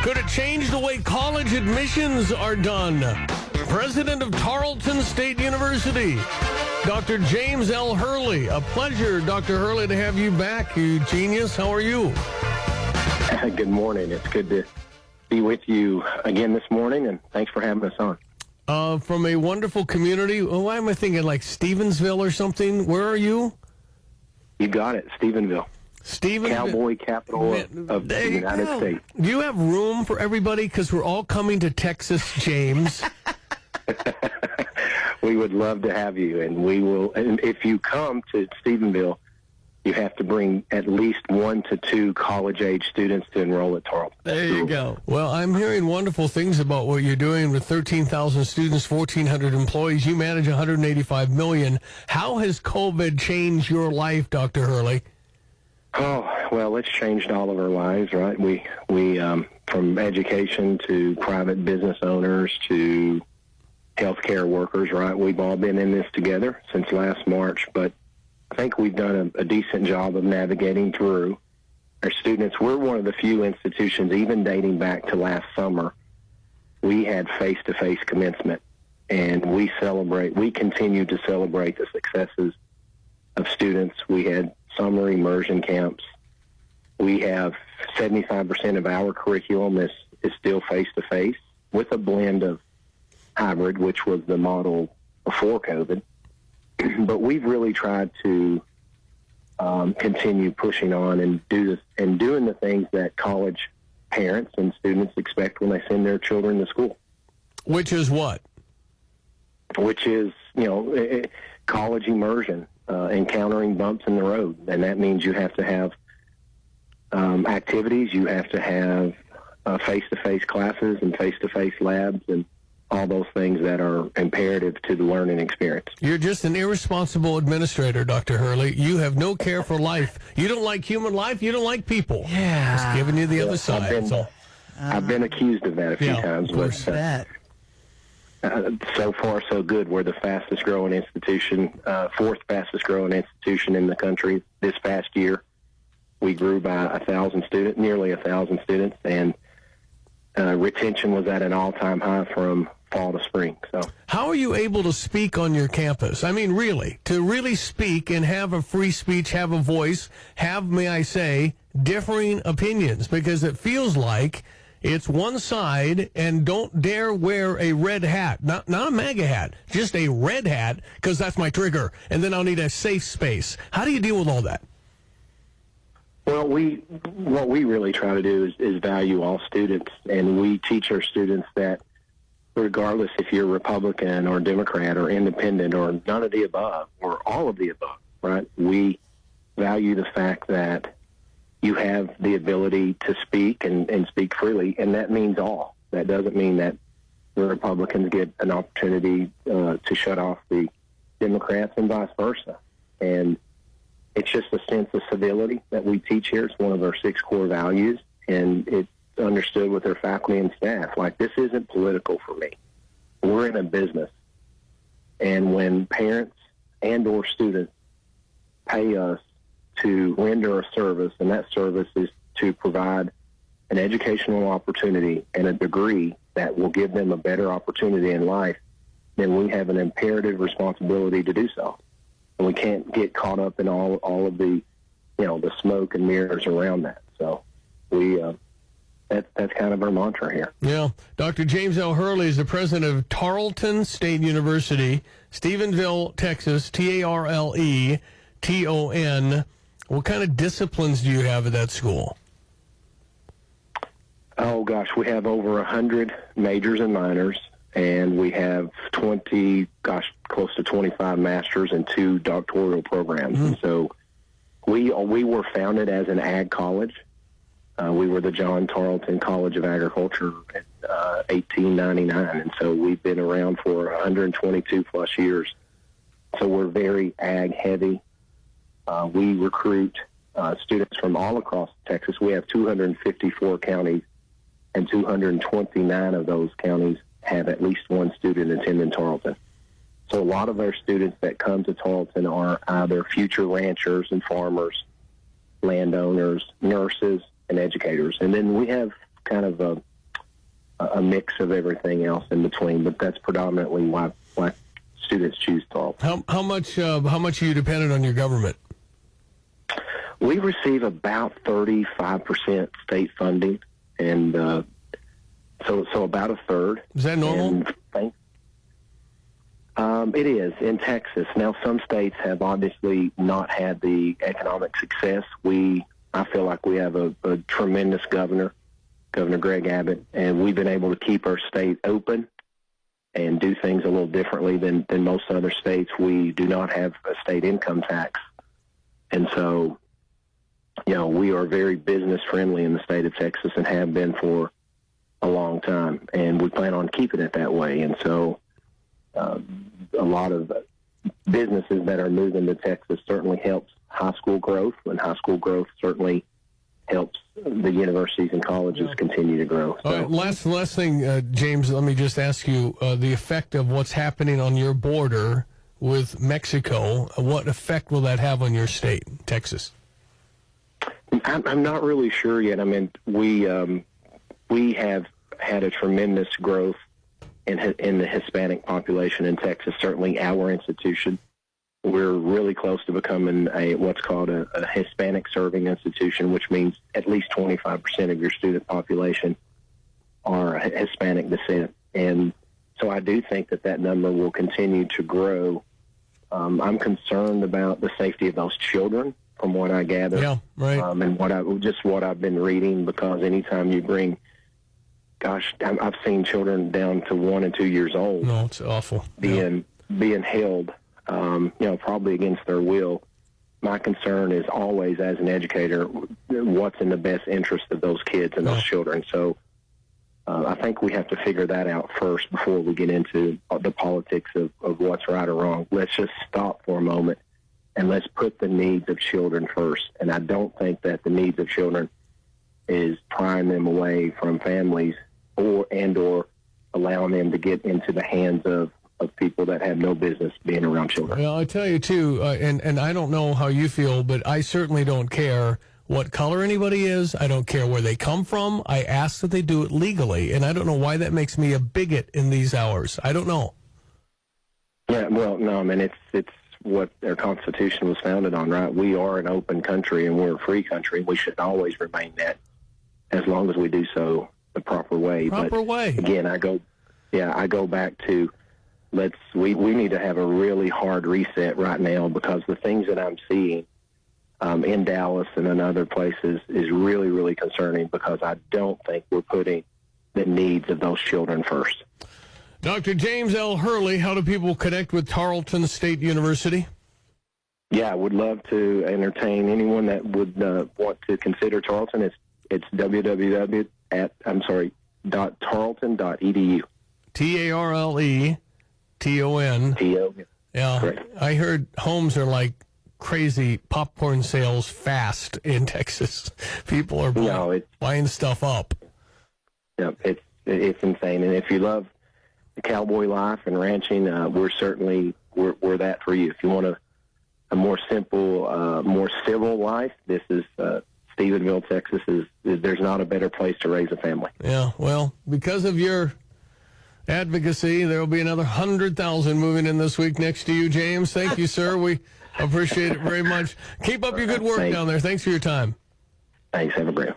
Could it change the way college admissions are done? President of Tarleton State University, Dr. James L. Hurley. A pleasure, Dr. Hurley, to have you back, you genius. How are you? Good morning. It's good to be with you again this morning, and thanks for having us on. From a wonderful community. Why am I thinking like Stevensville or something? Where are you? You got it, Stephenville. Cowboy capital of the United States. Do you have room for everybody? Because we're all coming to Texas, James. We would love to have you, and we will. And if you come to Stephenville, you have to bring at least 1 to 2 college-age students to enroll at Tarleton. There you go. Well, I'm hearing wonderful things about what you're doing with 13,000 students, 1,400 employees. You manage $185 million. How has COVID changed your life, Dr. Hurley? Oh, well, it's changed all of our lives, right? We from education to private business owners to healthcare workers, right? We've all been in this together since last March, but I think we've done a decent job of navigating through. Our students, we're one of the few institutions, even dating back to last summer, we had face-to-face commencement, and we continue to celebrate the successes of students. We had summer immersion camps. We have 75% of our curriculum is still face-to-face with a blend of hybrid, which was the model before COVID. But we've really tried to continue pushing on and doing the things that college parents and students expect when they send their children to school. Which is what? Which is, college immersion, encountering bumps in the road. And that means you have to have activities, you have to have face-to-face classes and face-to-face labs and all those things that are imperative to the learning experience. You're just an irresponsible administrator, Dr. Hurley. You have no care for life. You don't like human life. You don't like people. Yeah. Just giving you the other side. I've been accused of that a few times. But, so far, so good. We're the fastest growing institution, fourth fastest growing institution in the country this past year. We grew by nearly 1,000 students, and retention was at an all-time high from fall to spring. So, how are you able to speak on your campus? I mean, really, to really speak and have a free speech, have a voice, have, may I say, differing opinions? Because it feels like it's one side, and don't dare wear a red hat. Not a MAGA hat, just a red hat, because that's my trigger. And then I'll need a safe space. How do you deal with all that? Well, what we really try to do is value all students, and we teach our students that regardless if you're Republican or Democrat or independent or none of the above or all of the above, right? We value the fact that you have the ability to speak and speak freely, and that means all. That doesn't mean that the Republicans get an opportunity to shut off the Democrats and vice versa. And it's just a sense of civility that we teach here. It's one of our 6 core values, and it's understood with our faculty and staff. Like, this isn't political for me. We're in a business. And when parents and or students pay us to render a service, and that service is to provide an educational opportunity and a degree that will give them a better opportunity in life, then we have an imperative responsibility to do so. And we can't get caught up in all of the, the smoke and mirrors around that. So that's kind of our mantra here. Yeah. Dr. James L. Hurley is the president of Tarleton State University, Stephenville, Texas, Tarleton. What kind of disciplines do you have at that school? Oh, gosh, we have over 100 majors and minors, and we have close to 25 masters and 2 doctoral programs. And so we were founded as an ag college. We were the John Tarleton College of Agriculture in 1899, and so we've been around for 122 plus years. So we're very ag heavy. We recruit students from all across Texas. We have 254 counties, and 229 of those counties have at least one student attending Tarleton. So a lot of our students that come to Tarleton are either future ranchers and farmers, landowners, nurses, and educators. And then we have kind of a mix of everything else in between. But that's predominantly why students choose Tarleton. How much are you dependent on your government? We receive about 35% state funding, and so about a third. Is that normal? It is in Texas. Now, some states have obviously not had the economic success. I feel like we have a tremendous governor, Governor Greg Abbott, and we've been able to keep our state open and do things a little differently than most other states. We do not have a state income tax, and so, we are very business friendly in the state of Texas and have been for a long time, and we plan on keeping it that way. And so a lot of businesses that are moving to Texas certainly helps high school growth, and high school growth certainly helps the universities and colleges continue to grow. So, all right, last thing, James, let me just ask you the effect of what's happening on your border with Mexico. What effect will that have on your state, Texas? I'm not really sure yet. I mean, we have had a tremendous growth in the Hispanic population in Texas. Certainly, our institution, we're really close to becoming what's called a Hispanic serving institution, which means at least 25% of your student population are Hispanic descent. And so I do think that number will continue to grow. I'm concerned about the safety of those children, from what I gather. Yeah, right. And what I've been reading, because anytime you bring, gosh, I've seen children down to 1 and 2 years old. No, it's awful. Being held, probably against their will. My concern is always, as an educator, what's in the best interest of those kids and those children. So I think we have to figure that out first before we get into the politics of what's right or wrong. Let's just stop for a moment and let's put the needs of children first. And I don't think that the needs of children is prying them away from families or allowing them to get into the hands of people that have no business being around children. Well, I tell you, too, and I don't know how you feel, but I certainly don't care what color anybody is. I don't care where they come from. I ask that they do it legally, and I don't know why that makes me a bigot in these hours. I don't know. Yeah, well, no, I mean, it's what their Constitution was founded on, right? We are an open country, and we're a free country. We should always remain that, as long as we do so the proper way. Again, I go back to we need to have a really hard reset right now, because the things that I'm seeing in Dallas and in other places is really, really concerning, because I don't think we're putting the needs of those children first. Dr. James L. Hurley, how do people connect with Tarleton State University? Yeah, I would love to entertain anyone that would want to consider Tarleton. It's www.tarleton.edu. Tarleton. Yeah, correct. I heard homes are like crazy popcorn sales fast in Texas. People are buying stuff up. Yeah, it's insane. And if you love the cowboy life and ranching, we're that for you. If you want a more simple, more civil life, this is Stephenville, Texas. There's not a better place to raise a family. Yeah, well, because of your advocacy, there will be another 100,000 moving in this week next to you, James. Thank you, sir. We appreciate it very much. Keep up your good work down there. Thanks for your time. Thanks. Have a great one.